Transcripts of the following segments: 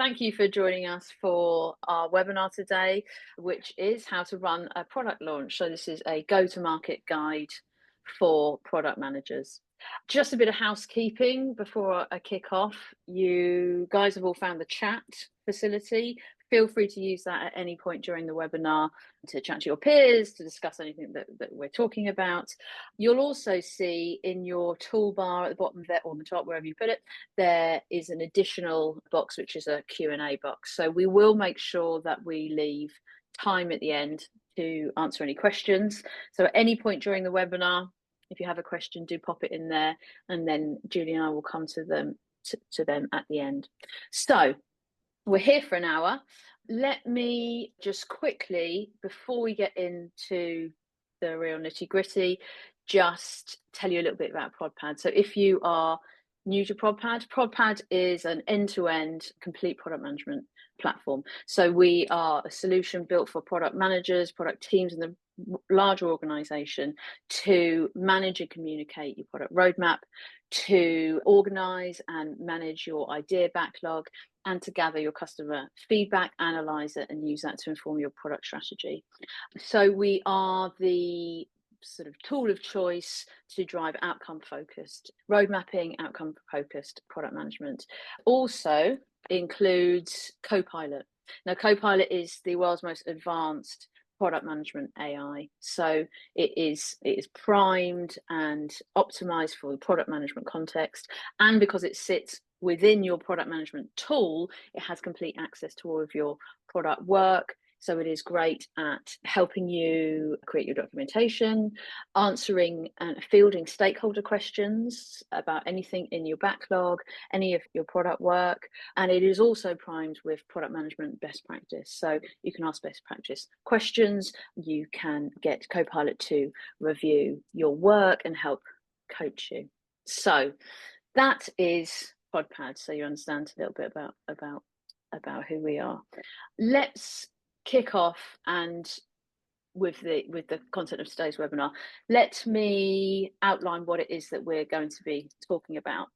Thank you for joining us for our webinar today, which is how to run a product launch. So this is a go-to-market guide for product managers. Just a bit of housekeeping before I kick off. You guys have all found the chat facility. Feel free to use that at any point during the webinar to chat to your peers, to discuss anything that we're talking about. You'll also see in your toolbar at the bottom there, or on the top, wherever you put it, there is an additional box, which is a Q&A box. So we will make sure that we leave time at the end to answer any questions. So at any point during the webinar, if you have a question, do pop it in there, and then Julie and I will come to them at the end. So we're here for an hour. Let me just quickly, before we get into the real nitty-gritty, just tell you a little bit about ProdPad. So if you are new to ProdPad, ProdPad is an end-to-end complete product management platform. So we are a solution built for product managers, product teams in the larger organization to manage and communicate your product roadmap, to organize and manage your idea backlog, and to gather your customer feedback, analyze it, and use that to inform your product strategy. So we are the sort of tool of choice to drive outcome-focused road mapping, outcome-focused product management. Also includes Copilot. Now, Copilot is the world's most advanced product management AI. So it is primed and optimized for the product management context. And because it sits within your product management tool, it has complete access to all of your product work. So it is great at helping you create your documentation, answering and fielding stakeholder questions about anything in your backlog, any of your product work. And it is also primed with product management best practice. So you can ask best practice questions. You can get Copilot to review your work and help coach you. So that is ProdPad. So you understand a little bit about who we are. Let's kick off and with the content of today's webinar, let me outline what it is that we're going to be talking about.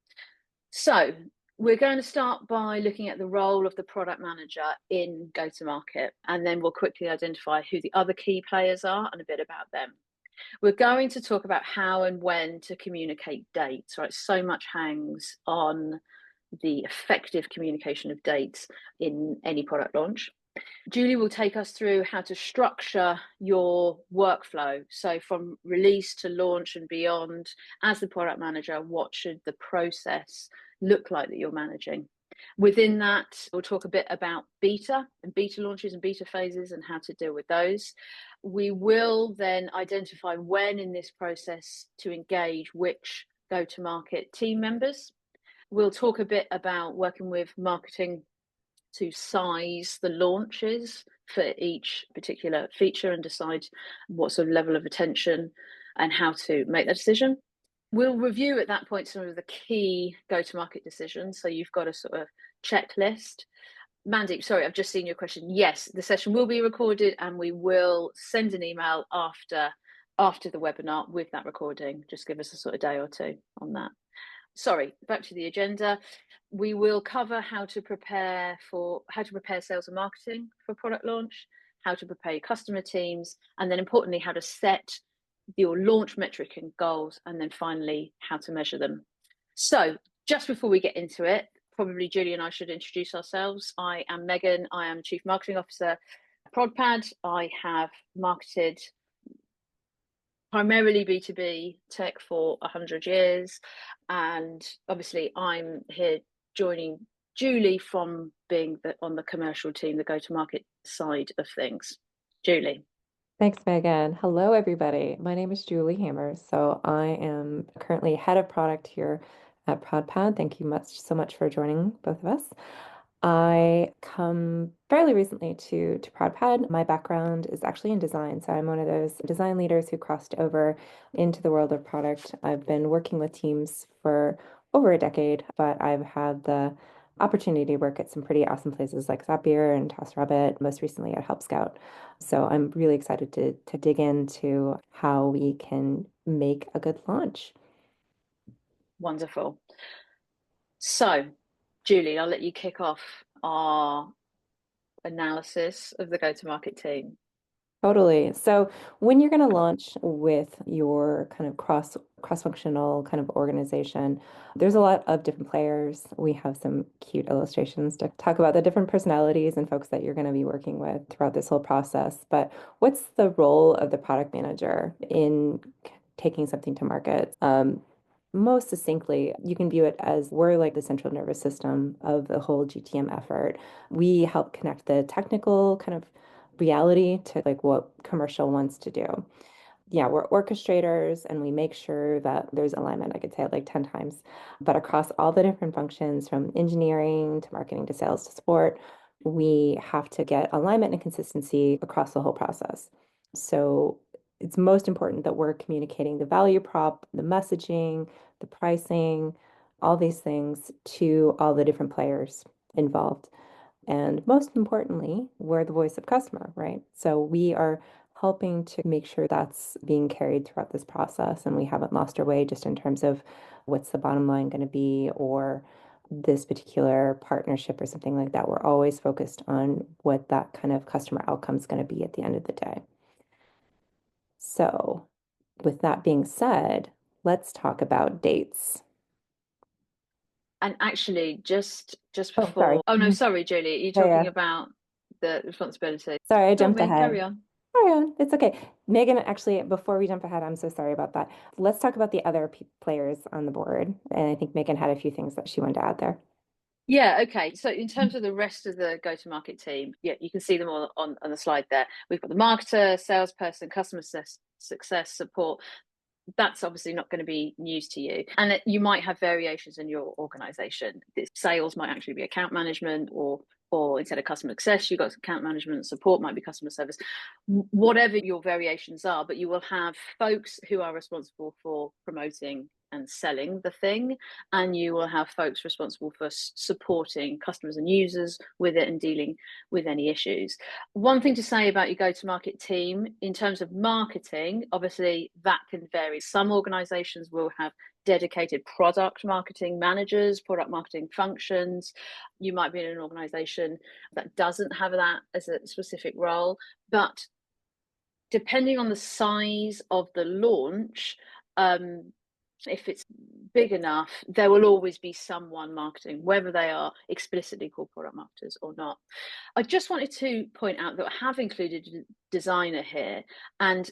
So we're going to start by looking at the role of the product manager in go-to-market, and then we'll quickly identify who the other key players are and a bit about them. We're going to talk about how and when to communicate dates, right? So much hangs on the effective communication of dates in any product launch. Julie will take us through how to structure your workflow. So from release to launch and beyond, as the product manager, what should the process look like that you're managing? Within that, we'll talk a bit about beta and beta launches and beta phases and how to deal with those. We will then identify when in this process to engage which go-to-market team members. We'll talk a bit about working with marketing to size the launches for each particular feature and decide what sort of level of attention and how to make that decision. We'll review at that point some of the key go-to-market decisions. So you've got a sort of checklist. Mandeep, sorry, I've just seen your question. Yes, the session will be recorded and we will send an email after the webinar with that recording. Just give us a sort of day or two on that. Sorry, back to the agenda. We will cover how to prepare sales and marketing for product launch, how to prepare your customer teams, and then importantly, how to set your launch metric and goals, and then finally, how to measure them. So just before we get into it, probably Julie and I should introduce ourselves. I am Megan. I am Chief Marketing Officer at ProdPad. I have marketed primarily B2B tech for 100 years. And obviously I'm here joining Julie from being on the commercial team, the go-to-market side of things. Julie. Thanks, Megan. Hello, everybody. My name is Julie Hammer. So I am currently head of product here at ProdPad. Thank you so much for joining both of us. I come fairly recently to ProdPad. My background is actually in design. So I'm one of those design leaders who crossed over into the world of product. I've been working with teams for over a decade, but I've had the opportunity to work at some pretty awesome places like Zapier and TaskRabbit, most recently at Help Scout. So I'm really excited to dig into how we can make a good launch. Wonderful. So Julie, I'll let you kick off our analysis of the go-to-market team. Totally. So when you're going to launch with your kind of cross-functional kind of organization, there's a lot of different players. We have some cute illustrations to talk about the different personalities and folks that you're going to be working with throughout this whole process. But what's the role of the product manager in taking something to market? Most succinctly, you can view it as we're like the central nervous system of the whole GTM effort. We help connect the technical kind of reality to like what commercial wants to do. Yeah, we're orchestrators and we make sure that there's alignment. I could say it like 10 times, but across all the different functions from engineering to marketing to sales to support, we have to get alignment and consistency across the whole process. So it's most important that we're communicating the value prop, the messaging, the pricing, all these things to all the different players involved. And most importantly, we're the voice of customer, right? So we are helping to make sure that's being carried throughout this process and we haven't lost our way just in terms of what's the bottom line going to be or this particular partnership or something like that. We're always focused on what that kind of customer outcome is going to be at the end of the day. So, with that being said, let's talk about dates. And actually, just Oh, sorry. before, oh no, sorry, Julie, you're Yeah, yeah. talking about the responsibility. Sorry, I Go on, jumped me, ahead. carry on. Carry on. It's okay. Megan, actually, before we jump ahead, I'm so sorry about that. Let's talk about the other players on the board. And I think Megan had a few things that she wanted to add there. Yeah, okay. So in terms of the rest of the go-to-market team, yeah, you can see them all on the slide there. We've got the marketer, salesperson, customer success support. That's obviously not going to be news to you. And you might have variations in your organization. Sales might actually be account management, or instead of customer success, you've got account management, support might be customer service, whatever your variations are, but you will have folks who are responsible for promoting and selling the thing, and you will have folks responsible for supporting customers and users with it and dealing with any issues. One thing to say about your go-to-market team in terms of marketing, obviously that can vary. Some organizations will have dedicated product marketing managers, product marketing functions. You might be in an organization that doesn't have that as a specific role, but depending on the size of the launch, if it's big enough, there will always be someone marketing, whether they are explicitly called product marketers or not. I just wanted to point out that I have included a designer here, and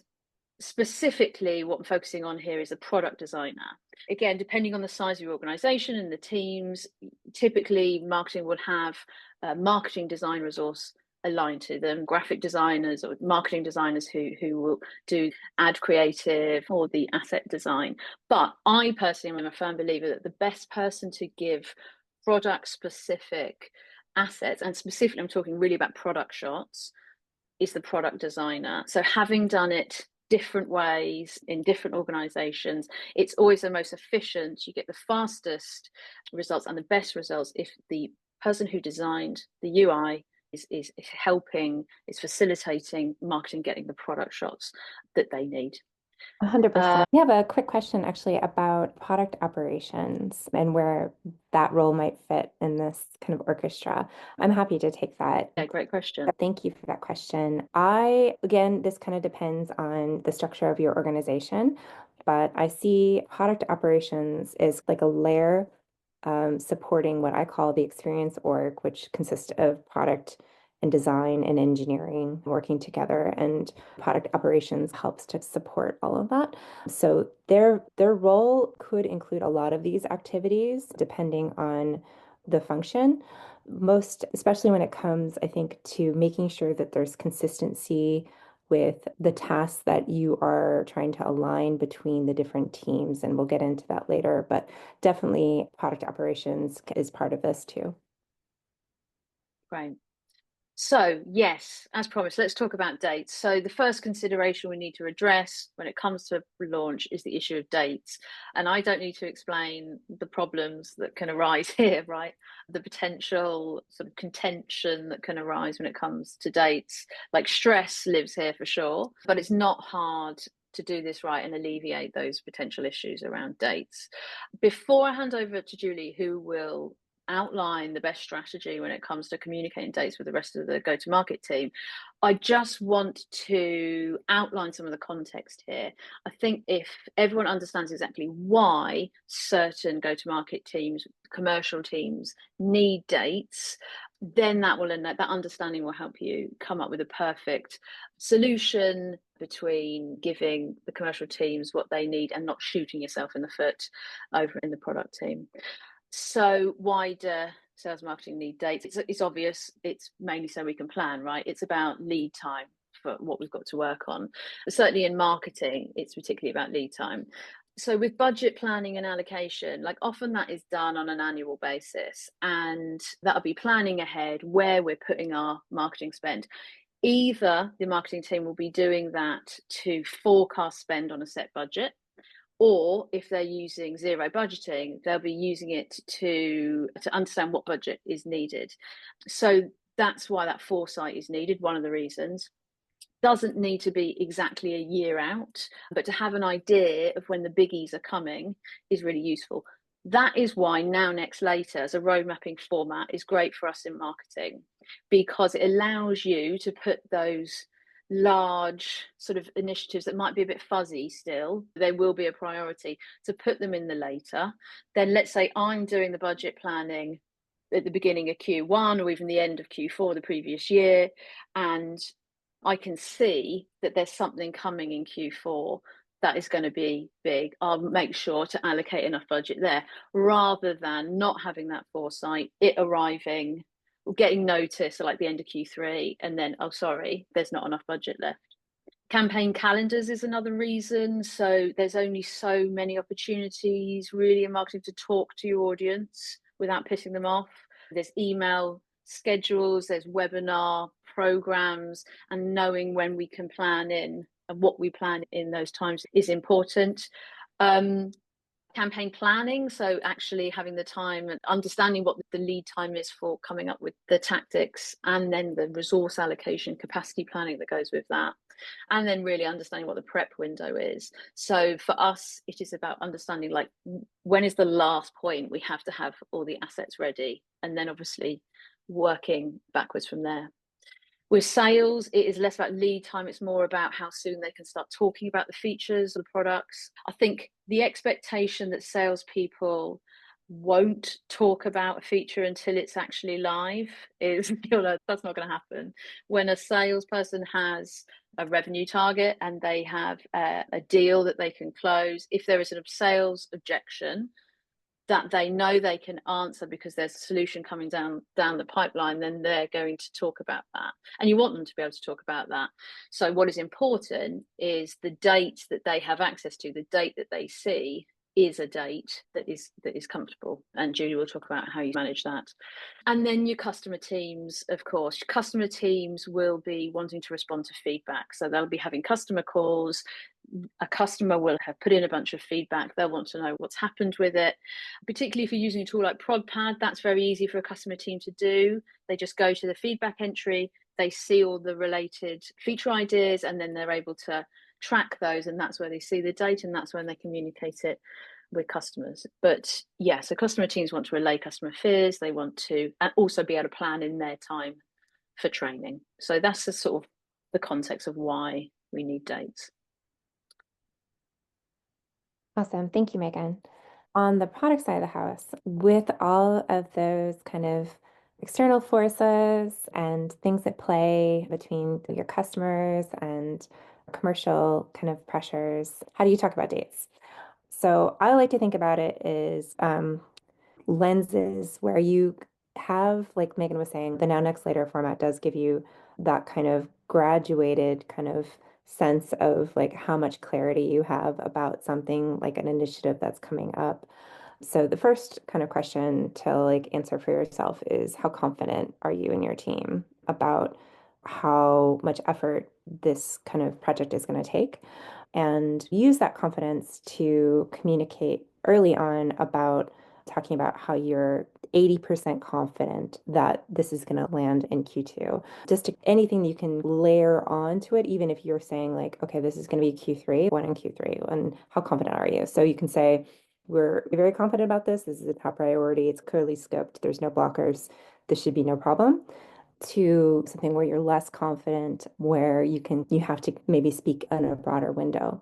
specifically what I'm focusing on here is a product designer. Again, depending on the size of your organization and the teams, typically marketing would have a marketing design resource aligned to them, graphic designers or marketing designers who will do ad creative or the asset design. But I personally am a firm believer that the best person to give product specific assets, and specifically I'm talking really about product shots, is the product designer. So having done it different ways in different organizations, it's always the most efficient. You get the fastest results and the best results if the person who designed the UI is helping, is facilitating marketing, getting the product shots that they need. 100%. We have a quick question actually about product operations and where that role might fit in this kind of orchestra. I'm happy to take that. Yeah, great question. Thank you for that question. Again, this kind of depends on the structure of your organization, but I see product operations is like a layer supporting what I call the experience org, which consists of product and design and engineering working together, and product operations helps to support all of that. So their role could include a lot of these activities depending on the function. Most, especially when it comes, I think, to making sure that there's consistency with the tasks that you are trying to align between the different teams. And we'll get into that later, but definitely product operations is part of this too. Great. So, yes, as promised, let's talk about dates. So, the first consideration we need to address when it comes to launch is the issue of dates. And I don't need to explain the problems that can arise here, right? The potential sort of contention that can arise when it comes to dates. Like stress lives here for sure, but it's not hard to do this right and alleviate those potential issues around dates. Before I hand over to Julie, who will outline the best strategy when it comes to communicating dates with the rest of the go-to-market team. I just want to outline some of the context here. I think if everyone understands exactly why certain go-to-market teams, commercial teams need dates, then that understanding will help you come up with a perfect solution between giving the commercial teams what they need and not shooting yourself in the foot over in the product team. So why do sales marketing need dates? It's obvious. It's mainly so we can plan, right? It's about lead time for what we've got to work on. But certainly in marketing, it's particularly about lead time. So with budget planning and allocation, like often that is done on an annual basis, and that'll be planning ahead where we're putting our marketing spend. Either the marketing team will be doing that to forecast spend on a set budget, or if they're using zero budgeting, they'll be using it to understand what budget is needed. So that's why that foresight is needed, one of the reasons. Doesn't need to be exactly a year out, but to have an idea of when the biggies are coming is really useful. That is why Now, Next, Later as a road mapping format is great for us in marketing, because it allows you to put those large sort of initiatives that might be a bit fuzzy still, they will be a priority, to put them in the later. Then let's say I'm doing the budget planning at the beginning of Q1 or even the end of Q4 the previous year, and I can see that there's something coming in Q4 that is going to be big. I'll make sure to allocate enough budget there, rather than not having that foresight, it arriving, getting notice at like the end of Q3, and then, oh, sorry, there's not enough budget left. Campaign calendars is another reason. So there's only so many opportunities really in marketing to talk to your audience without pissing them off. There's email schedules, there's webinar programs, and knowing when we can plan in and what we plan in those times is important. Campaign planning, so actually having the time and understanding what the lead time is for coming up with the tactics, and then the resource allocation, capacity planning that goes with that, and then really understanding what the prep window is. So for us, it is about understanding like when is the last point we have to have all the assets ready, and then obviously working backwards from there. With sales, it is less about lead time. It's more about how soon they can start talking about the features of the products. I think the expectation that salespeople won't talk about a feature until it's actually live is, that's not going to happen. When a salesperson has a revenue target and they have a deal that they can close, if there is a sales objection that they know they can answer because there's a solution coming down the pipeline, then they're going to talk about that. And you want them to be able to talk about that. So what is important is the date that they have access to, the date that they see is a date that is comfortable. And Julie will talk about how you manage that. And then your customer teams, of course. Customer teams will be wanting to respond to feedback. So they'll be having customer calls. A customer will have put in a bunch of feedback. They'll want to know what's happened with it. Particularly if you're using a tool like ProdPad, that's very easy for a customer team to do. They just go to the feedback entry, they see all the related feature ideas, and then they're able to track those, and that's where they see the data, and that's when they communicate it with customers. But yeah, so customer teams want to relay customer fears. They want to and also be able to plan in their time for training. So that's the sort of the context of why we need dates. Awesome. Thank you, Megan. On the product side of the house, with all of those kind of external forces and things at play between your customers and commercial kind of pressures, how do you talk about dates? So I like to think about it as lenses where you have, like Megan was saying, the Now Next Later format does give you that kind of graduated kind of sense of like how much clarity you have about something like an initiative that's coming up. So the first kind of question to like answer for yourself is how confident are you in your team about how much effort this kind of project is going to take? And use that confidence to communicate early on about talking about how you're 80% confident that this is going to land in Q2. Just anything you can layer onto it, even if you're saying like, okay, this is going to be Q3, when in Q3, and how confident are you? So you can say, we're very confident about this. This is a top priority. It's clearly scoped. There's no blockers. This should be no problem. To something where you're less confident, where you have to maybe speak in a broader window.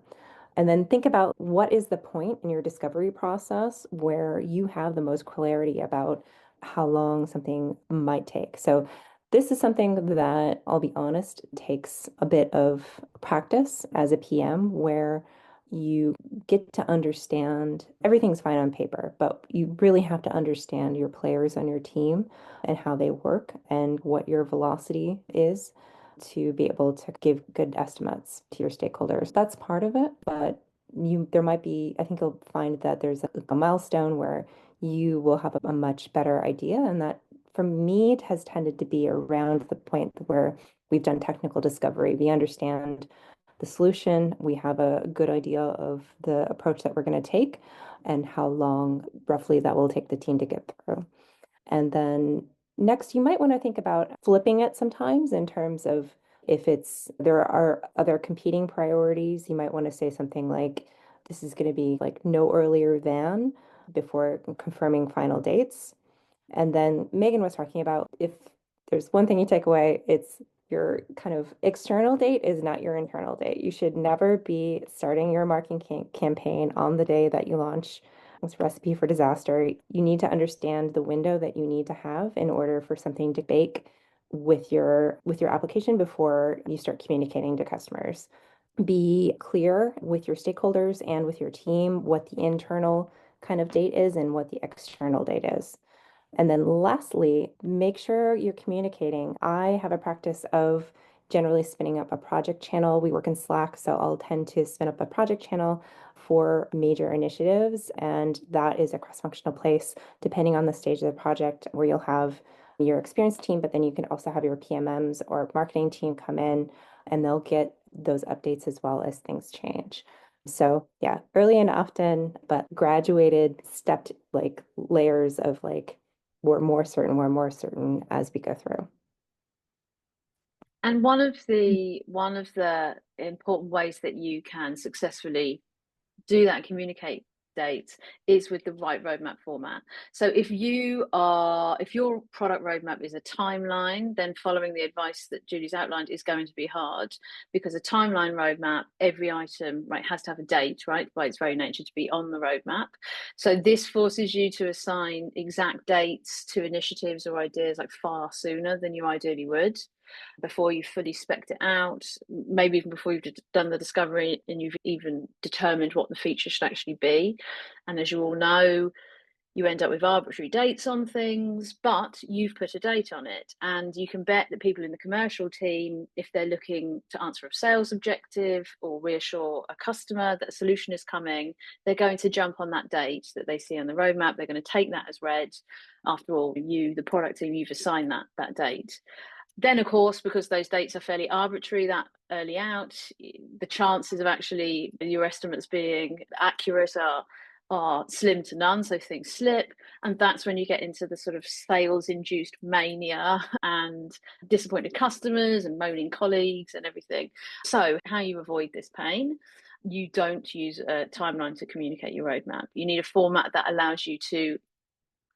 And then think about what is the point in your discovery process where you have the most clarity about how long something might take. So this is something that, I'll be honest, takes a bit of practice as a PM, where you get to understand everything's fine on paper, but you really have to understand your players on your team and how they work and what your velocity is to be able to give good estimates to your stakeholders. That's part of it, but there might be, I think you'll find that there's a milestone where you will have a much better idea. And that for me, it has tended to be around the point where we've done technical discovery. We understand the solution. We have a good idea of the approach that we're going to take and how long roughly that will take the team to get through. And then next, you might want to think about flipping it sometimes in terms of if there are other competing priorities. You might want to say something like, this is going to be like no earlier than before confirming final dates. And then Megan was talking about, if there's one thing you take away, it's your kind of external date is not your internal date. You should never be starting your marketing campaign on the day that you launch. It's a recipe for disaster. You need to understand the window that you need to have in order for something to bake with your application before you start communicating to customers. Be clear with your stakeholders and with your team what the internal kind of date is and what the external date is. And then lastly, make sure you're communicating. I have a practice of generally spinning up a project channel. We work in Slack, so I'll tend to spin up a project channel for major initiatives. And that is a cross-functional place, depending on the stage of the project, where you'll have your experienced team, but then you can also have your PMMs or marketing team come in and they'll get those updates as well as things change. So yeah, early and often, but graduated, stepped like layers of like, we're more certain as we go through. And one of the important ways that you can successfully do that and communicate dates is with the right roadmap format. So if your product roadmap is a timeline, then following the advice that Julie's outlined is going to be hard, because a timeline roadmap, every item, right, has to have a date, right, by its very nature, to be on the roadmap. So this forces you to assign exact dates to initiatives or ideas like far sooner than you ideally would, before you've fully spec'd it out, maybe even before you've done the discovery and you've even determined what the feature should actually be. And as you all know, you end up with arbitrary dates on things, but you've put a date on it. And you can bet that people in the commercial team, if they're looking to answer a sales objective or reassure a customer that a solution is coming, they're going to jump on that date that they see on the roadmap. They're going to take that as read. After all, you, the product team, you've assigned that date. Then, of course, because those dates are fairly arbitrary that early out, the chances of actually your estimates being accurate are slim to none. So things slip. And that's when you get into the sort of sales induced mania and disappointed customers and moaning colleagues and everything. So, how you avoid this pain? You don't use a timeline to communicate your roadmap. You need a format that allows you to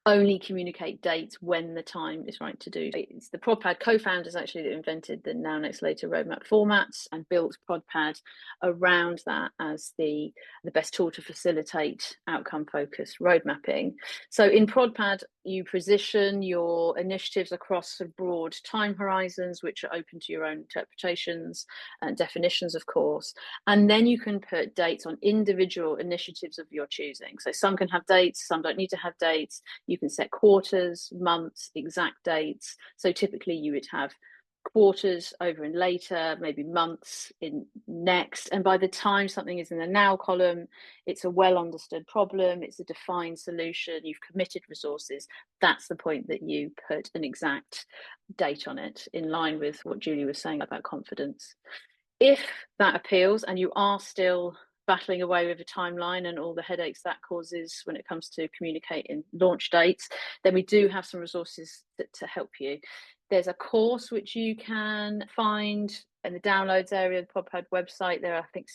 only communicate dates when the time is right to do. It's the ProdPad co-founders actually that invented the Now Next Later roadmap formats and built ProdPad around that as the best tool to facilitate outcome focused road mapping. So in ProdPad, you position your initiatives across broad time horizons, which are open to your own interpretations and definitions, of course. And then you can put dates on individual initiatives of your choosing. So some can have dates, some don't need to have dates. You can set quarters, months, exact dates. So typically you would have quarters over in later, maybe months in next. And by the time something is in the now column, it's a well understood problem, it's a defined solution, you've committed resources. That's the point that you put an exact date on it, in line with what Julie was saying about confidence. If that appeals and you are still battling away with a timeline and all the headaches that causes when it comes to communicating launch dates, then we do have some resources to help you. There's a course which you can find in the downloads area of the ProdPad website. There are, I think,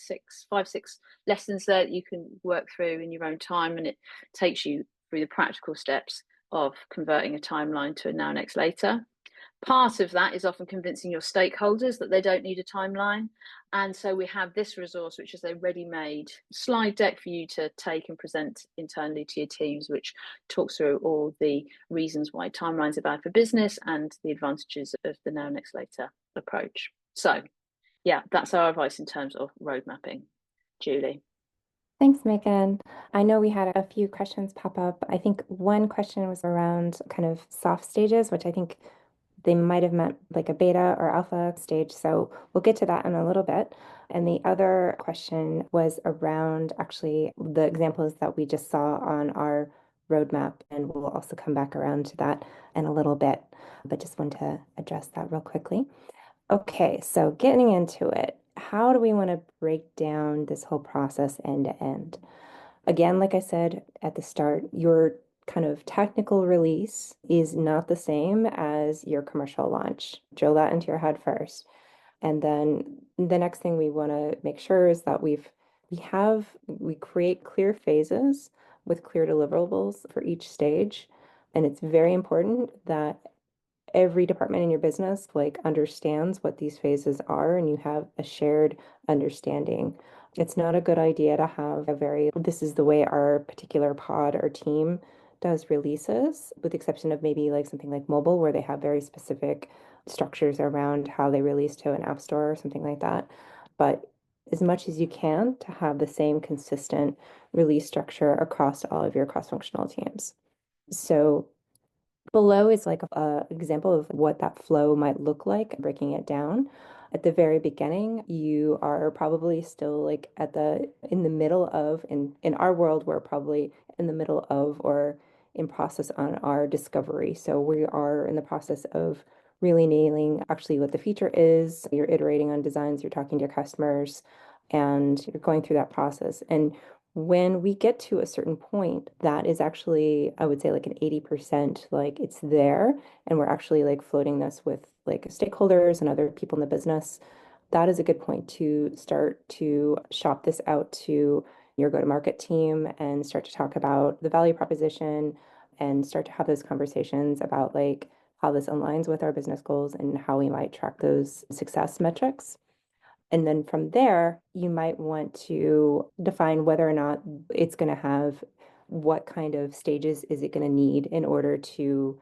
five, six lessons there that you can work through in your own time, and it takes you through the practical steps of converting a timeline to a now, next, later. Part of that is often convincing your stakeholders that they don't need a timeline. And so we have this resource, which is a ready-made slide deck for you to take and present internally to your teams, which talks through all the reasons why timelines are bad for business and the advantages of the now, next, later approach. So yeah, that's our advice in terms of road mapping. Julie. Thanks, Megan. I know we had a few questions pop up. I think one question was around kind of soft stages, which I think they might have meant like a beta or alpha stage. So we'll get to that in a little bit. And the other question was around actually the examples that we just saw on our roadmap. And we'll also come back around to that in a little bit. But just want to address that real quickly. Okay, so getting into it, how do we want to break down this whole process end to end? Again, like I said at the start, your kind of technical release is not the same as your commercial launch. Drill that into your head first. And then the next thing we want to make sure is that we create clear phases with clear deliverables for each stage. And it's very important that every department in your business like understands what these phases are and you have a shared understanding. It's not a good idea to have this is the way our particular pod or team does releases, with the exception of maybe like something like mobile, where they have very specific structures around how they release to an app store or something like that. But as much as you can to have the same consistent release structure across all of your cross-functional teams. So below is like a example of what that flow might look like, breaking it down. At the very beginning, you are probably still like in the middle of, in our world, we're probably in the middle of or in process on our discovery. So we are in the process of really nailing actually what the feature is. You're iterating on designs, you're talking to your customers, and you're going through that process. And when we get to a certain point, that is actually, I would say, like an 80%, like it's there, and we're actually like floating this with like stakeholders and other people in the business. That is a good point to start to shop this out to your go-to-market team and start to talk about the value proposition and start to have those conversations about like how this aligns with our business goals and how we might track those success metrics. And then from there, you might want to define whether or not it's going to have what kind of stages is it going to need in order to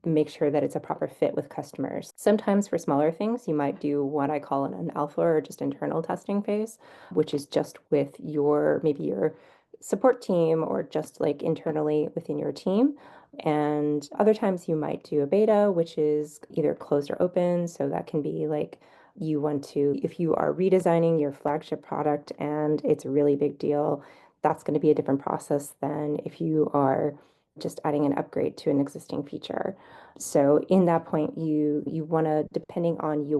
make sure that it's a proper fit with customers. Sometimes for smaller things, you might do what I call an alpha or just internal testing phase, which is just with maybe your support team or just like internally within your team. And other times you might do a beta, which is either closed or open. So that can be like if you are redesigning your flagship product and it's a really big deal, that's going to be a different process than if you are just adding an upgrade to an existing feature. So in that point, you want to, depending on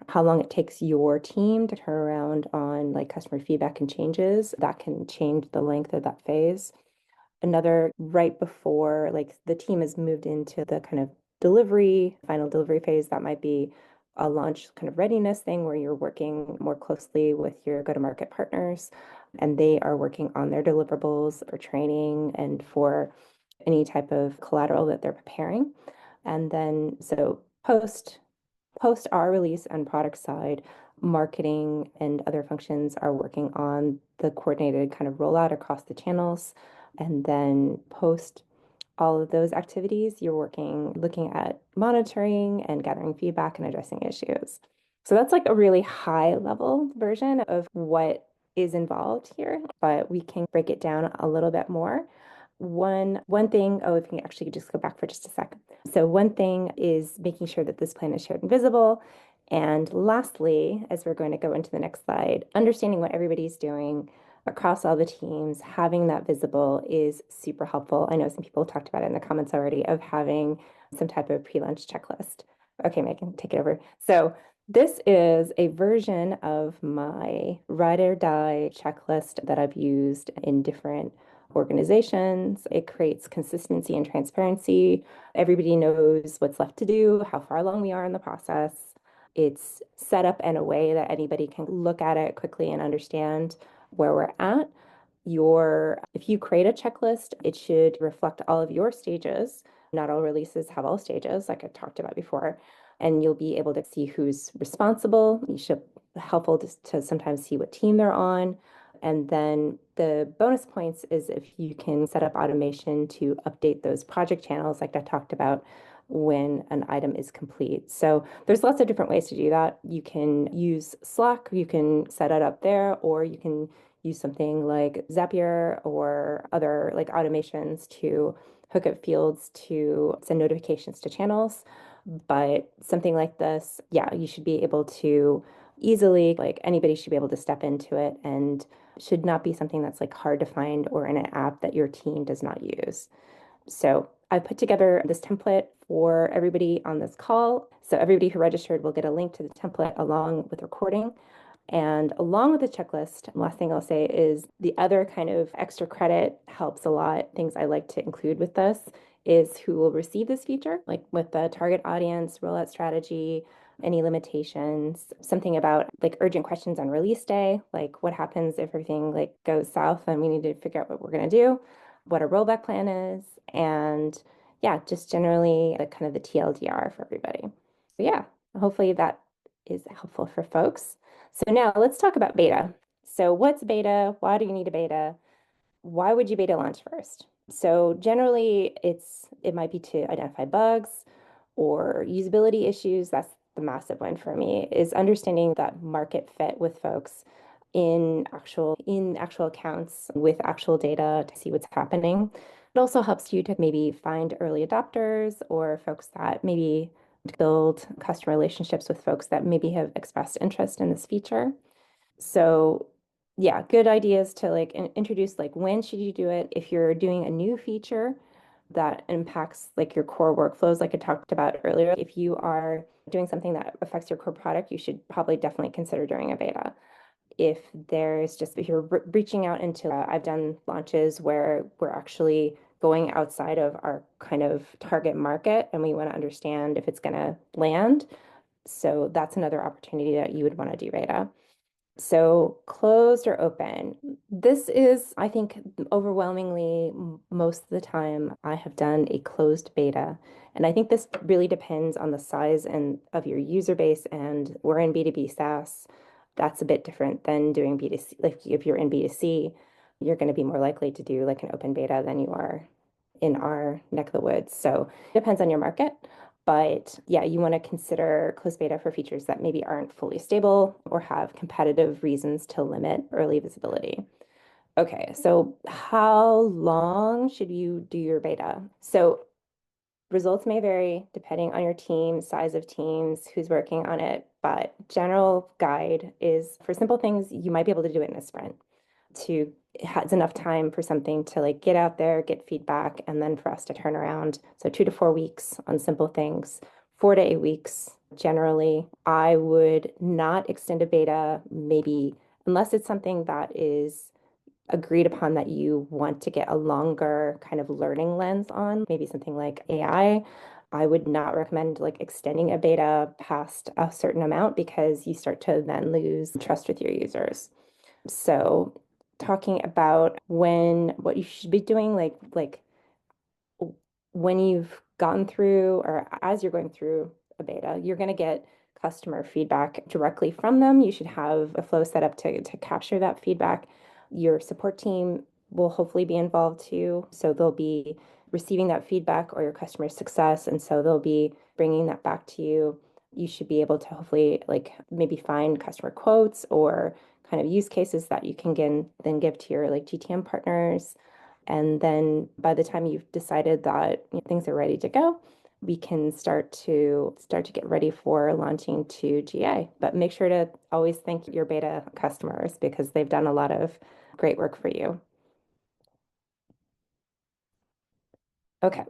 how long it takes your team to turn around on like customer feedback and changes, that can change the length of that phase. Another right before like the team has moved into the kind of final delivery phase, that might be a launch kind of readiness thing where you're working more closely with your go-to-market partners and they are working on their deliverables for training and for any type of collateral that they're preparing. And then so post our release and product side, marketing and other functions are working on the coordinated kind of rollout across the channels. And then post all of those activities, looking at monitoring and gathering feedback and addressing issues. So that's like a really high level version of what is involved here, but we can break it down a little bit more. One thing, if you can actually just go back for just a second. So one thing is making sure that this plan is shared and visible. And lastly, as we're going to go into the next slide, understanding what everybody's doing across all the teams, having that visible is super helpful. I know some people talked about it in the comments already of having some type of pre-launch checklist. Okay, Megan, take it over. So this is a version of my ride or die checklist that I've used in different organizations. It creates consistency and transparency. Everybody knows what's left to do, how far along we are in the process. It's set up in a way that anybody can look at it quickly and understand where we're at. If you create a checklist, it should reflect all of your stages. Not all releases have all stages, like I talked about before, and you'll be able to see who's responsible. You should helpful to sometimes see what team they're on. And then the bonus points is if you can set up automation to update those project channels, like I talked about, when an item is complete. So there's lots of different ways to do that. You can use Slack, you can set it up there, or you can use something like Zapier or other like automations to hook up fields to send notifications to channels. But something like this, yeah, you should be able to easily, like anybody should be able to step into it and should not be something that's like hard to find or in an app that your team does not use. So I put together this template for everybody on this call. So everybody who registered will get a link to the template along with recording. And along with the checklist, last thing I'll say is the other kind of extra credit helps a lot. Things I like to include with this is who will receive this feature, like with the target audience, rollout strategy, any limitations, something about like urgent questions on release day, like what happens if everything like goes south and we need to figure out what we're going to do, what a rollback plan is, and yeah, just generally the kind of the TLDR for everybody. So yeah, hopefully that is helpful for folks. So now let's talk about beta. So what's beta? Why do you need a beta? Why would you beta launch first? So generally it might be to identify bugs or usability issues. That's the massive one for me is understanding that market fit with folks in actual accounts with actual data to see what's happening. It also helps you to maybe find early adopters or folks that maybe build customer relationships with folks that maybe have expressed interest in this feature. So yeah, good ideas to like introduce like when should you do it if you're doing a new feature that impacts like your core workflows like I talked about earlier. If you are doing something that affects your core product, you should probably definitely consider doing a beta. If you're reaching out into, I've done launches where we're actually going outside of our kind of target market and we want to understand if it's going to land. So that's another opportunity that you would want to do beta. So closed or open. This is, I think, overwhelmingly most of the time I have done a closed beta. And I think this really depends on the size and of your user base. And we're in B2B SaaS. That's a bit different than doing B2C. Like if you're in B2C, you're going to be more likely to do like an open beta than you are in our neck of the woods. So it depends on your market. But yeah, you want to consider closed beta for features that maybe aren't fully stable or have competitive reasons to limit early visibility. Okay, so how long should you do your beta? So results may vary depending on your team, size of teams, who's working on it, but general guide is for simple things, you might be able to do it in a sprint to has enough time for something to like get out there, get feedback, and then for us to turn around. So 2 to 4 weeks on simple things, 4 to 8 weeks generally. I would not extend a beta, maybe unless it's something that is agreed upon that you want to get a longer kind of learning lens on, maybe something like AI. I would not recommend like extending a beta past a certain amount because you start to then lose trust with your users. So talking about what you should be doing, like when you've gone through or as you're going through a beta, you're going to get customer feedback directly from them. You should have a flow set up to capture that feedback. Your support team will hopefully be involved too. So they'll be receiving that feedback or your customer success. And so they'll be bringing that back to you. You should be able to hopefully like maybe find customer quotes or kind of use cases that you can then give to your like GTM partners. And then by the time you've decided that things are ready to go, we can start to get ready for launching to GA. But make sure to always thank your beta customers because they've done a lot of great work for you. Okay.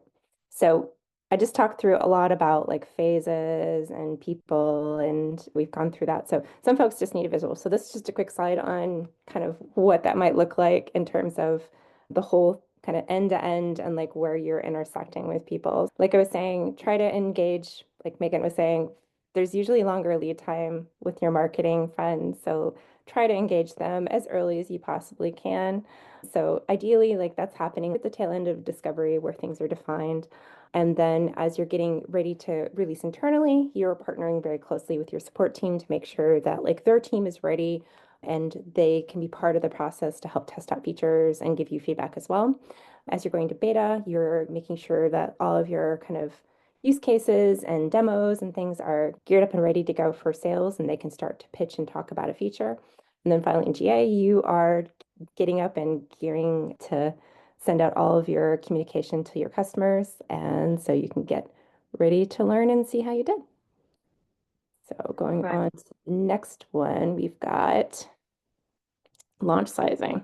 So I just talked through a lot about like phases and people, and we've gone through that. So some folks just need a visual. So this is just a quick slide on kind of what that might look like in terms of the whole kind of end to end and like where you're intersecting with people. Like I was saying, try to engage, like Megan was saying, there's usually longer lead time with your marketing friends. So try to engage them as early as you possibly can. So ideally, like that's happening at the tail end of discovery where things are defined. And then as you're getting ready to release internally, you're partnering very closely with your support team to make sure that like their team is ready and they can be part of the process to help test out features and give you feedback as well. As you're going to beta, you're making sure that all of your kind of use cases and demos and things are geared up and ready to go for sales, and they can start to pitch and talk about a feature. And then finally in GA, you are getting up and gearing to send out all of your communication to your customers. And so you can get ready to learn and see how you did. So going Right. on to the next one, we've got launch sizing.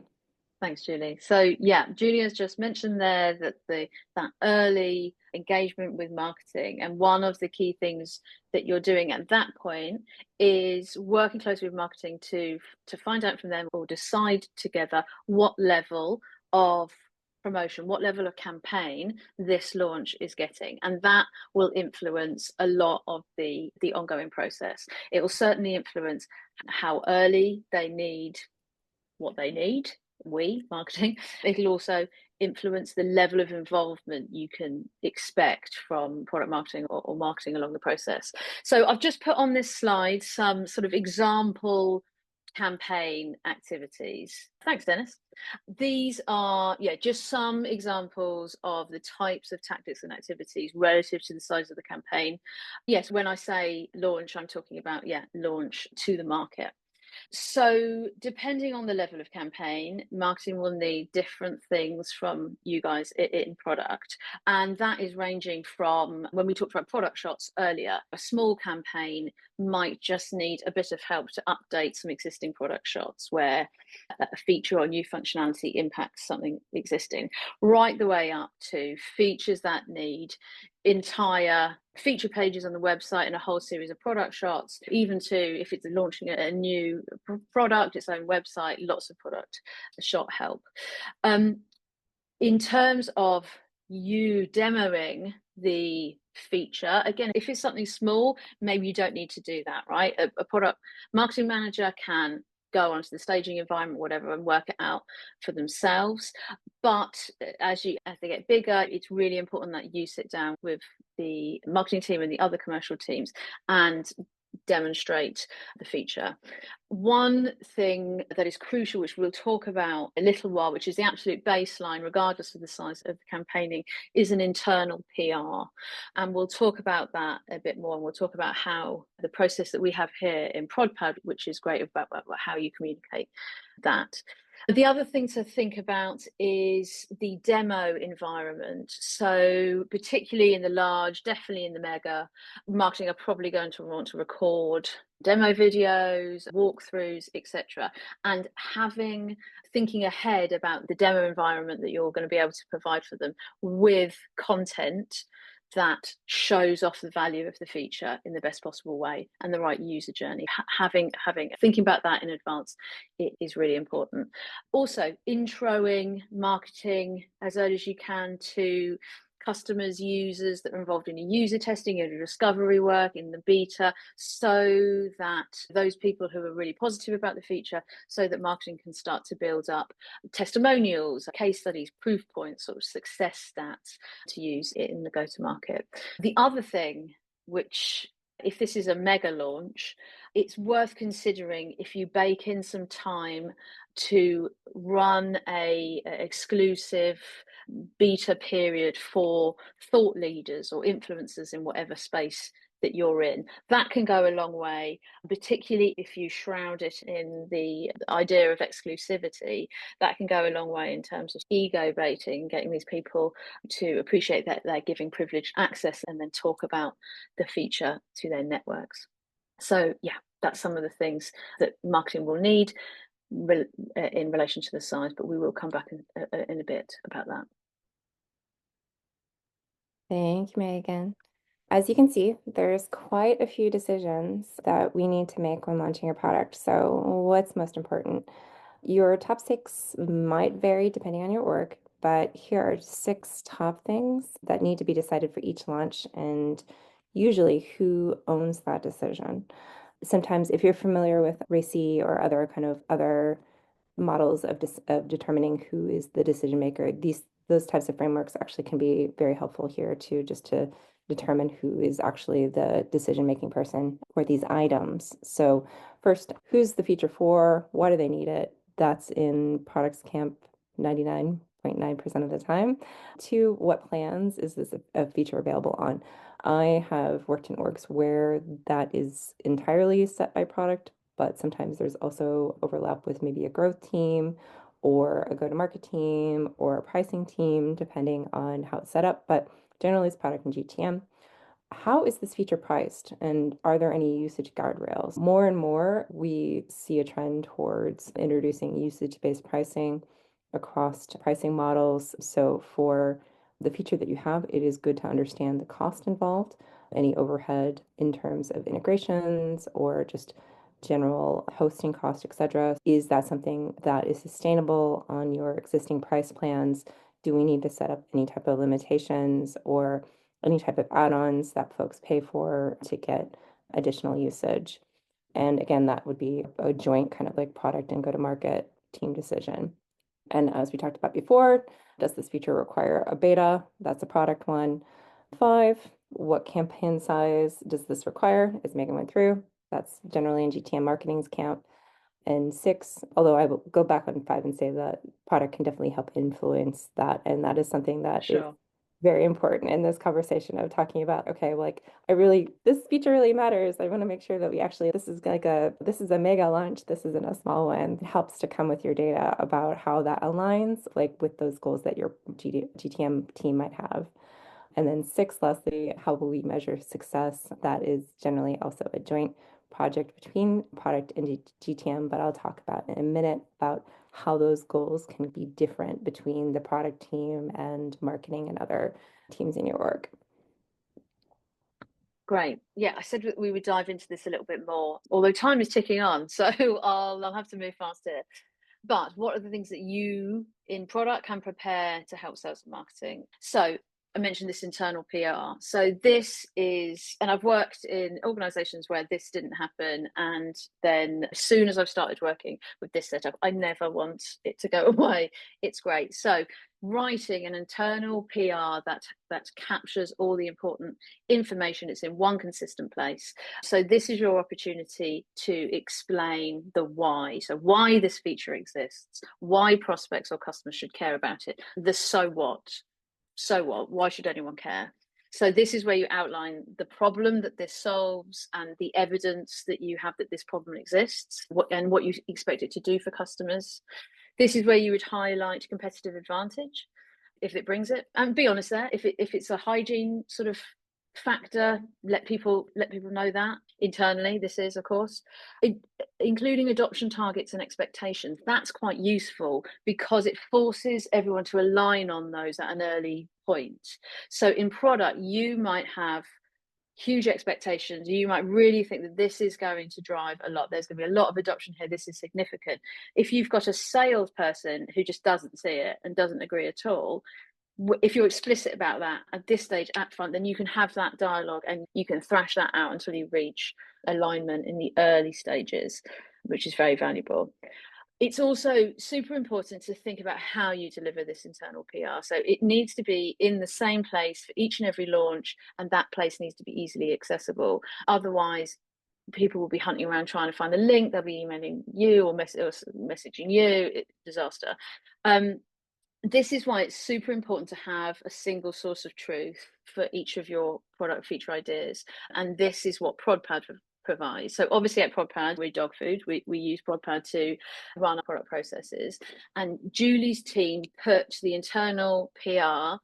Thanks, Julie. So yeah, Julie has just mentioned there that that early engagement with marketing, and one of the key things that you're doing at that point is working closely with marketing to find out from them or decide together what level of promotion, what level of campaign this launch is getting, and that will influence a lot of the ongoing process. It will certainly influence how early they need what they need, we marketing. It'll also influence the level of involvement you can expect from product marketing or marketing along the process. So I've just put on this slide some sort of example campaign activities. Thanks, Dennis. These are, yeah, just some examples of the types of tactics and activities relative to the size of the campaign. Yes, when I say launch, I'm talking about, yeah, launch to the market. So, depending on the level of campaign, marketing will need different things from you guys in product. And that is ranging from when we talked about product shots earlier, a small campaign might just need a bit of help to update some existing product shots where a feature or new functionality impacts something existing, right the way up to features that need entire feature pages on the website and a whole series of product shots, even to if it's launching a new product, its own website, lots of product shot help. In terms of you demoing the feature, again, if it's something small, maybe you don't need to do that, right? A product marketing manager can go onto the staging environment, whatever, and work it out for themselves. But as they get bigger, it's really important that you sit down with the marketing team and the other commercial teams and demonstrate the feature. One thing that is crucial, which we'll talk about a little while, which is the absolute baseline, regardless of the size of the campaigning, is an internal PR. And we'll talk about that a bit more. And we'll talk about how the process that we have here in ProdPad, which is great about how you communicate that. The other thing to think about is the demo environment. So, particularly in the large, definitely in the mega, marketing are probably going to want to record demo videos, walkthroughs, etc. And thinking ahead about the demo environment that you're going to be able to provide for them with content that shows off the value of the feature in the best possible way and the right user journey. Thinking about that in advance, it is really important. Also, introing marketing as early as you can to customers, users that are involved in the user testing and discovery work in the beta, so that those people who are really positive about the feature, so that marketing can start to build up testimonials, case studies, proof points, sort of success stats to use in the go-to-market. The other thing, which if this is a mega launch, it's worth considering if you bake in some time to run a exclusive beta period for thought leaders or influencers in whatever space that you're in. That can go a long way, particularly if you shroud it in the idea of exclusivity. That can go a long way in terms of ego baiting, getting these people to appreciate that they're giving privileged access and then talk about the feature to their networks. So yeah, that's some of the things that marketing will need in relation to the size, but we will come back in a bit about that. Thank you, Megan. As you can see, there's quite a few decisions that we need to make when launching a product. So what's most important? Your top six might vary depending on your org, but here are six top things that need to be decided for each launch and usually who owns that decision. Sometimes if you're familiar with RACI or other kind of other models of determining who is the decision maker, those types of frameworks actually can be very helpful here too, just to determine who is actually the decision making person for these items. So first, who's the feature for? Why do they need it? That's in products camp 99.9% of the time. Two, what plans is this a feature available on? I have worked in orgs where that is entirely set by product, but sometimes there's also overlap with maybe a growth team or a go-to-market team or a pricing team, depending on how it's set up. But generally, it's product and GTM. How is this feature priced, and are there any usage guardrails? More and more, we see a trend towards introducing usage-based pricing across pricing models. So for the feature that you have, it is good to understand the cost involved, any overhead in terms of integrations or just general hosting cost, etc. Is that something that is sustainable on your existing price plans? Do we need to set up any type of limitations or any type of add-ons that folks pay for to get additional usage? And again, that would be a joint kind of like product and go-to-market team decision. And as we talked about before, does this feature require a beta? That's a product one. Five, what campaign size does this require? As Megan went through, that's generally in GTM marketing's camp. And six, although I will go back on five and say that product can definitely help influence that. And that is something that is Sure. very important in this conversation of talking about, okay, like this feature really matters. I want to make sure that we actually, this is a mega launch. This isn't a small one. It helps to come with your data about how that aligns like with those goals that your GTM team might have. And then six, lastly, how will we measure success? That is generally also a joint project between product and GTM, but I'll talk about in a minute about how those goals can be different between the product team and marketing and other teams in your org. Great. Yeah, I said we would dive into this a little bit more, although time is ticking on, so I'll have to move fast here. But what are the things that you in product can prepare to help sales and marketing? So I mentioned this internal PR. So this is, and I've worked in organizations where this didn't happen. And then as soon as I've started working with this setup, I never want it to go away. It's great. So writing an internal PR that captures all the important information. It's in one consistent place. So this is your opportunity to explain the why. So why this feature exists, why prospects or customers should care about it, the so what. So what? Why should anyone care? So this is where you outline the problem that this solves and the evidence that you have that this problem exists and what you expect it to do for customers. This is where you would highlight competitive advantage if it brings it, and be honest there. If it's a hygiene sort of factor, let people know that internally. This is, of course, including adoption targets and expectations. That's quite useful because it forces everyone to align on those at an early point. So in product, you might have huge expectations. You might really think that this is going to drive a lot. There's going to be a lot of adoption here. This is significant. If you've got a salesperson who just doesn't see it and doesn't agree at all, if you're explicit about that at this stage up front, then you can have that dialogue and you can thrash that out until you reach alignment in the early stages, which is very valuable. It's also super important to think about how you deliver this internal PR. So it needs to be in the same place for each and every launch, and that place needs to be easily accessible. Otherwise, people will be hunting around trying to find the link. They'll be emailing you or messaging you. Disaster. This is why it's super important to have a single source of truth for each of your product feature ideas. And this is what ProdPad provides. So obviously at ProdPad, we're dog food. We use ProdPad to run our product processes. And Julie's team put the internal PR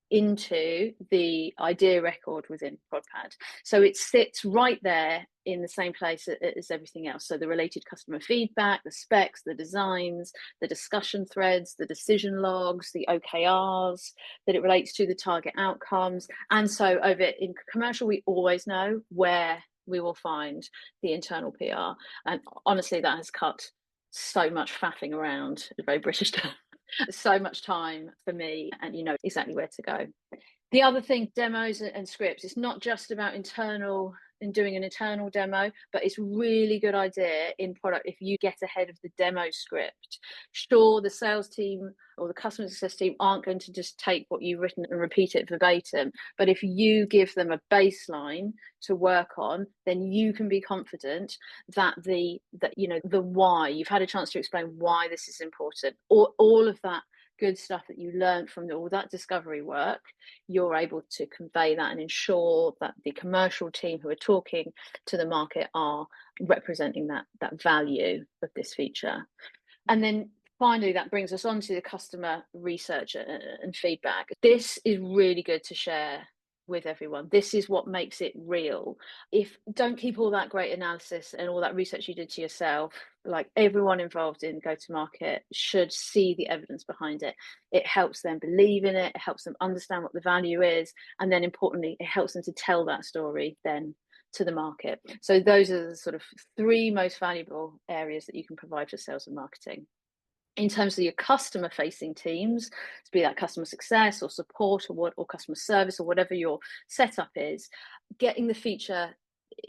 into the idea record within ProdPad. So it sits right there in the same place as everything else. So the related customer feedback, the specs, the designs, the discussion threads, the decision logs, the OKRs that it relates to, the target outcomes. And so over in commercial, we always know where we will find the internal PR. And honestly, that has cut so much faffing around, a very British term, so much time for me, and you know exactly where to go. The other thing, demos and scripts, it's not just about internal and doing an internal demo, but it's really good idea in product if you get ahead of the demo script. Sure, the sales team or the customer success team aren't going to just take what you've written and repeat it verbatim, but if you give them a baseline to work on, then you can be confident that the why, you've had a chance to explain why this is important, or all of that good stuff that you learned from all that discovery work, you're able to convey that and ensure that the commercial team who are talking to the market are representing that value of this feature. And then finally, that brings us on to the customer research and feedback. This is really good to share with everyone. This is what makes it real. If don't keep all that great analysis and all that research you did to yourself, like everyone involved in go to market should see the evidence behind it. It helps them believe in it, it helps them understand what the value is, and then importantly, it helps them to tell that story then to the market. So those are the sort of three most valuable areas that you can provide for sales and marketing. In terms of your customer facing teams, be that customer success or support or customer service or whatever your setup is, getting the feature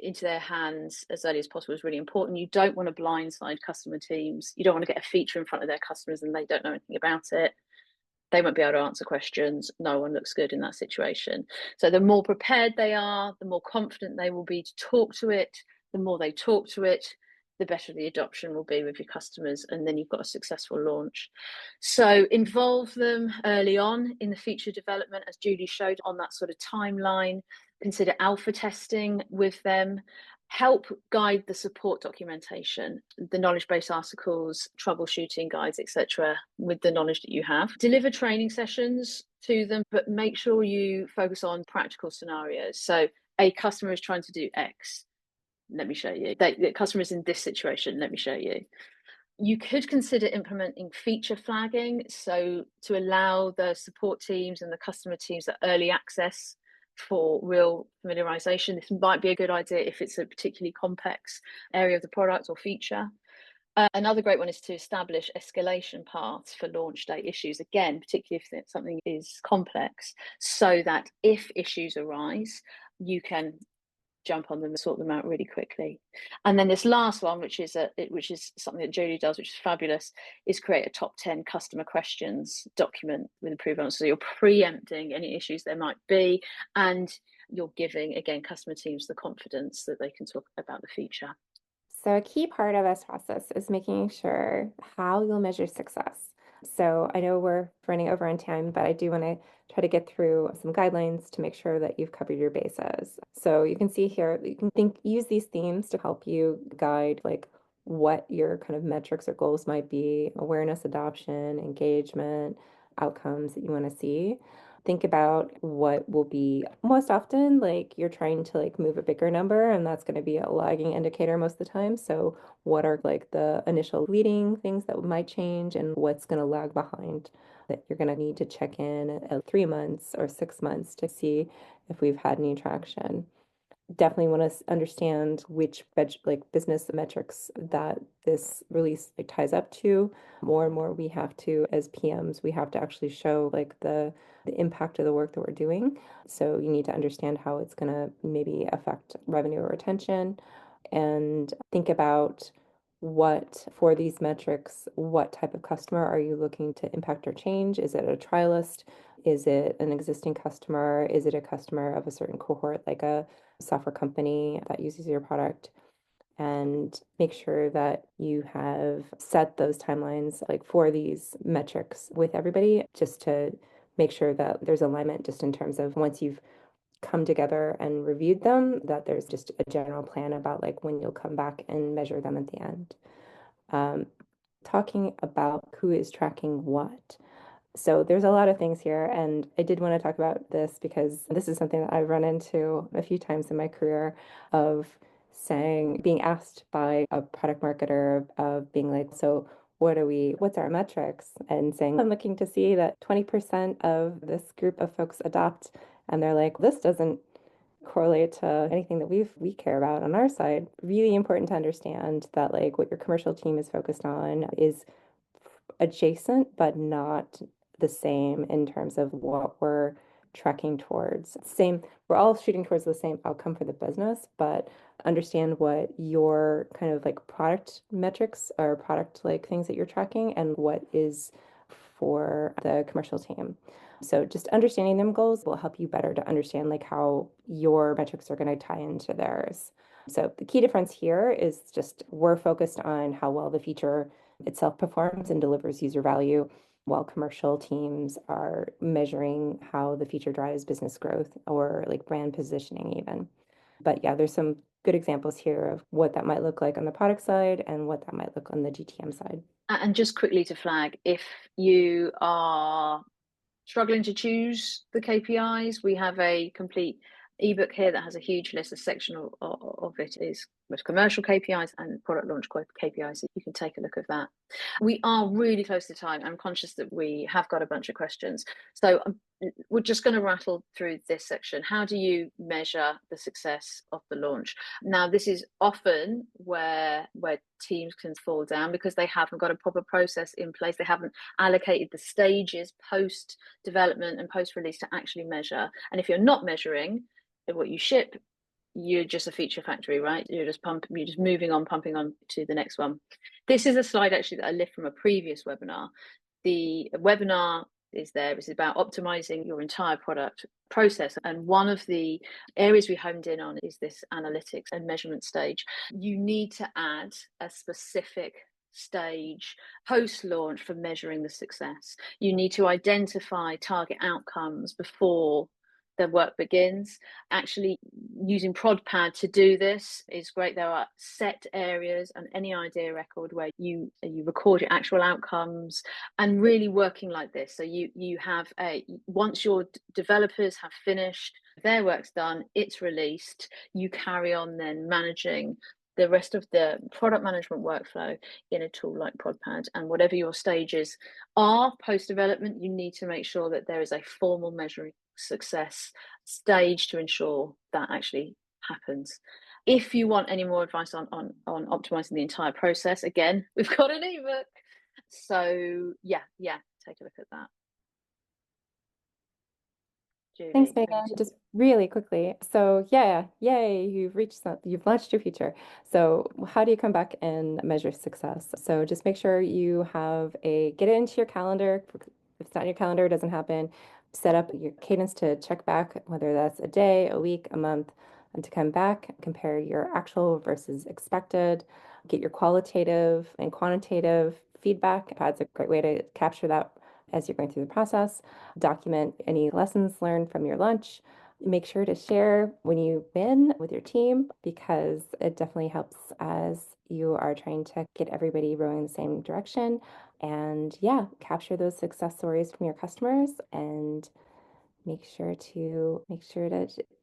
into their hands as early as possible is really important. You don't want to blindside customer teams. You don't want to get a feature in front of their customers and they don't know anything about it. They won't be able to answer questions. No one looks good in that situation. So the more prepared they are, the more confident they will be to talk to it. The more they talk to it, the better the adoption will be with your customers, and then you've got a successful launch. So involve them early on in the feature development, as Julie showed on that sort of timeline. Consider alpha testing with them. Help guide the support documentation, the knowledge base articles, troubleshooting guides, etc., with the knowledge that you have. Deliver training sessions to them, but make sure you focus on practical scenarios. So a customer is trying to do X. Let me show you. The customer is in this situation. Let me show you. You could consider implementing feature flagging, so to allow the support teams and the customer teams that early access for real familiarization. This might be a good idea if it's a particularly complex area of the product or feature. Another great one is to establish escalation paths for launch day issues, again, particularly if something is complex, so that if issues arise, you can jump on them and sort them out really quickly. And then this last one, which is something that Jodie does, which is fabulous, is create a top 10 customer questions document with approved answers. So you're preempting any issues there might be, and you're giving, again, customer teams the confidence that they can talk about the feature. So a key part of this process is making sure how you'll measure success. So I know we're running over on time, but I do want to try to get through some guidelines to make sure that you've covered your bases. So you can see here, you can use these themes to help you guide like what your kind of metrics or goals might be: awareness, adoption, engagement, outcomes that you want to see. Think about what will be most often like you're trying to like move a bigger number, and that's going to be a lagging indicator most of the time. So what are like the initial leading things that might change, and what's going to lag behind that you're going to need to check in at 3 months or 6 months to see if we've had any traction. Definitely want to understand which like business metrics that this release like ties up to. More and more we have to, as PMs, we have to actually show like the impact of the work that we're doing. So you need to understand how it's going to maybe affect revenue or retention, and think about what for these metrics, what type of customer are you looking to impact or change? Is it a trialist? Is it an existing customer? Is it a customer of a certain cohort, like a software company that uses your product? And make sure that you have set those timelines like for these metrics with everybody, just to make sure that there's alignment just in terms of once you've come together and reviewed them, that there's just a general plan about like when you'll come back and measure them at the end. Um, Talking about who is tracking what. So there's a lot of things here, and I did want to talk about this because this is something that I've run into a few times in my career of being asked by a product marketer of being like, so what's our metrics? And saying, I'm looking to see that 20% of this group of folks adopt. And they're like, this doesn't correlate to anything that we care about on our side. Really important to understand that like what your commercial team is focused on is adjacent, but not the same in terms of what we're tracking towards. Same, we're all shooting towards the same outcome for the business, but understand what your kind of like product metrics or product like things that you're tracking and what is for the commercial team. So just understanding them goals will help you better to understand like how your metrics are going to tie into theirs. So the key difference here is just we're focused on how well the feature itself performs and delivers user value, while commercial teams are measuring how the feature drives business growth or like brand positioning even. But yeah, there's some good examples here of what that might look like on the product side and what that might look on the GTM side. And just quickly to flag, if you are struggling to choose the KPIs, we have a complete ebook here that has a huge list. A section of it is with commercial KPIs and product launch KPIs. So you can take a look at that. We are really close to time. I'm conscious that we have got a bunch of questions. So we're just going to rattle through this section. How do you measure the success of the launch? Now, this is often where teams can fall down because they haven't got a proper process in place. They haven't allocated the stages post development and post release to actually measure. And if you're not measuring what you ship, you're just a feature factory, right? You're just moving on, pumping on to the next one. This is a slide actually that I lift from a previous webinar. The webinar is there. It's about optimizing your entire product process. And one of the areas we homed in on is this analytics and measurement stage. You need to add a specific stage post launch for measuring the success. You need to identify target outcomes before the work begins. Actually using ProdPad to do this is great. There are set areas and any idea record where you record your actual outcomes and really working like this. So you have once your developers have finished, their work's done, it's released, you carry on then managing the rest of the product management workflow in a tool like ProdPad. And whatever your stages are post development, you need to make sure that there is a formal measuring success stage to ensure that actually happens. If you want any more advice on optimizing the entire process, again, we've got an ebook. So yeah, take a look at that. Julie, Thanks, Megan. Just really quickly. So yeah, yay, you've launched your feature. So how do you come back and measure success? So just make sure you get it into your calendar. If it's not in your calendar, it doesn't happen. Set up your cadence to check back, whether that's a day, a week, a month, and to come back, compare your actual versus expected, get your qualitative and quantitative feedback. Pad's a great way to capture that as you're going through the process. Document any lessons learned from your lunch. Make sure to share when you win with your team because it definitely helps as you are trying to get everybody rowing in the same direction. And yeah, capture those success stories from your customers and make sure to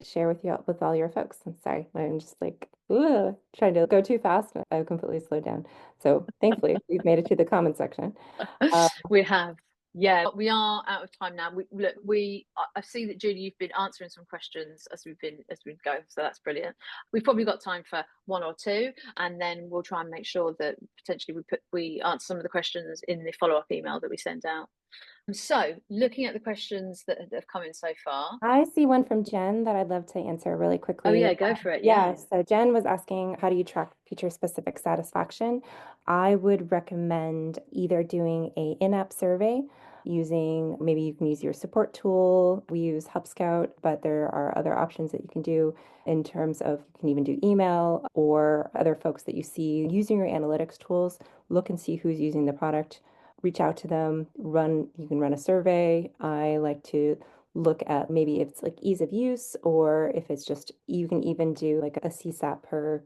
share with all your folks. I'm sorry, I'm just like trying to go too fast. I've completely slowed down. So thankfully, we've made it to the comment section. We have. Yeah, we are out of time now. I see that Julie, you've been answering some questions as we've going, so that's brilliant. We've probably got time for one or two, and then we'll try and make sure that potentially we answer some of the questions in the follow-up email that we send out. So, looking at the questions that have come in so far. I see one from Jen that I'd love to answer really quickly. Oh yeah, go for it. Yeah, so Jen was asking, how do you track feature-specific satisfaction? I would recommend either doing a in-app survey maybe you can use your support tool. We use Help Scout, but there are other options that you can do in terms of you can even do email or other folks that you see using your analytics tools. Look and see who's using the product. Reach out to them. You can run a survey. I like to look at maybe if it's like ease of use or if it's just you can even do like a CSAT per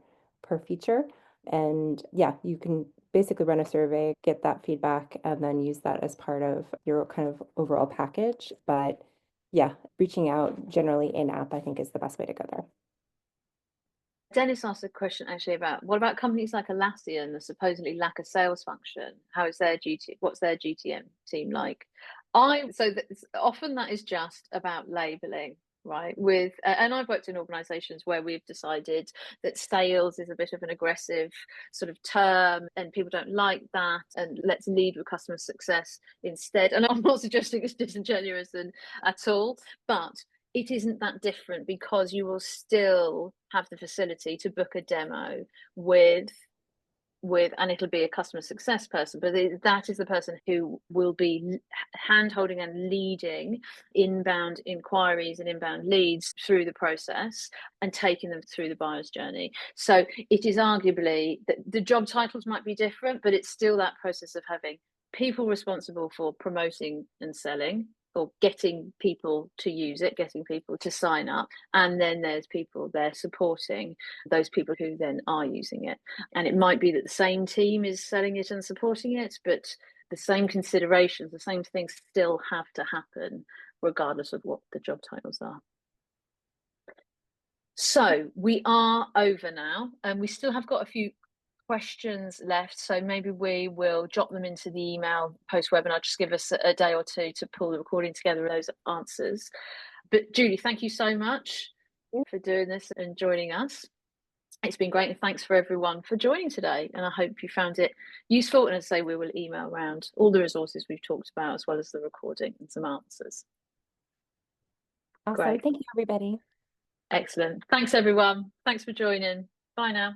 feature. And yeah, you can basically run a survey, get that feedback, and then use that as part of your kind of overall package. But yeah, reaching out generally in app, I think is the best way to go there. Dennis asked a question actually about what about companies like Atlassian that supposedly lack a sales function? What's their GTM team like? Often that is just about labeling. right? And I've worked in organizations where we've decided that sales is a bit of an aggressive sort of term and people don't like that, and let's lead with customer success instead. And I'm not suggesting it's disingenuous at all, but it isn't that different, because you will still have the facility to book a demo with and it'll be a customer success person, but that is the person who will be hand holding and leading inbound inquiries and inbound leads through the process and taking them through the buyer's journey. So it is arguably that the job titles might be different, but it's still that process of having people responsible for promoting and selling, or getting people to use it, getting people to sign up. And then there's people there supporting those people who then are using it. And it might be that the same team is selling it and supporting it, but the same considerations, the same things still have to happen, regardless of what the job titles are. So we are over now, and we still have got a few questions left, so maybe we will drop them into the email post webinar. Just give us a day or two to pull the recording together of those answers. But Julie, thank you so much for doing this and joining us. It's been great, and thanks for everyone for joining today, and I hope you found it useful. And as I say, we will email around all the resources we've talked about, as well as the recording and some answers. Awesome. Great. Thank you, everybody. Excellent. Thanks, everyone. Thanks for joining. Bye now.